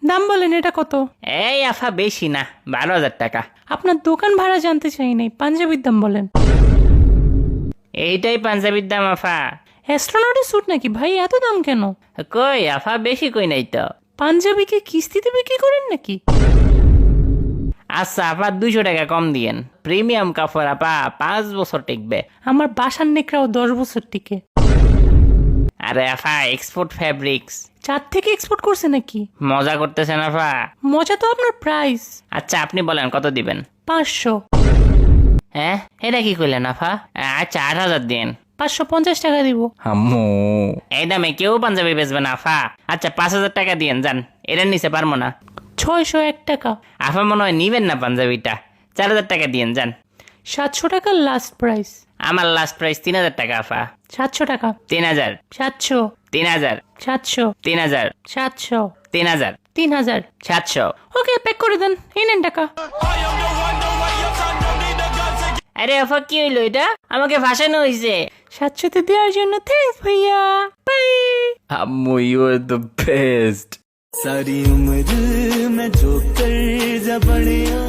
দাম বলেন, এটা কত? এই আফা বেশি না, 12,000 টাকা। আপনার দোকান ভাড়া জানতে চাই নাই, পাঞ্জাবির দাম বলেন। এইটাই পাঞ্জাবির দাম আফা। অ্যাস্ট্রোনটের স্যুট নাকি ভাই, এত দাম কেন? কই আফা, বেশি কই নাই তো। পাঞ্জাবিকে কিস্তিতে বিক্রি করেন নাকি? আচ্ছা আফা, 200 টাকা কম দিয়েন। প্রিমিয়াম কাপড় আপা, 5 বছর টিকবে। আমার বাসার নেকড়াও 10 বছর টিকে। আরে আফা, এক্সপোর্ট ফ্যাব্রিক্স। 4 থেকে এক্সপোর্ট করছে নাকি? মজা করতেছেন আফা? মজা তো আপনার প্রাইস। আচ্ছা আপনি বলেন কত দিবেন? 500। হ্যাঁ, এটা কি করলেন আফা? আচ্ছা 8,000 দিন। 550 টাকা দিব। আম্মু, এই দামে কেউ পাঞ্জাবি বেচবে না আফা। আচ্ছা 5,000 টাকা দিয়েন, যান। এটার নিচে পারবো না। 601 টাকা। আফা মনে হয় নিবেন না পাঞ্জাবিটা। 4,000 টাকা দিয়েন, যান। 700 টাকা লাস্ট প্রাইস। আমার লাস্ট প্রাইস 3,000 টাকা আফা। 700 টাকা। 3,000। 700। 3,000। 700। 3,000। 700। 3,000। 3000। 700। ওকে, প্যাক করে দেন, এই নেন টাকা। আরে আফা, কি হইলো এটা? আমাকে ভাসানো হয়েছে। 700 দেওয়ার জন্য থ্যাঙ্কস ভাইয়া, বাই। আম্মু, ইউ আর দ্য বেস্ট। सारी उम्र मैं जो कर जा बढ़िया।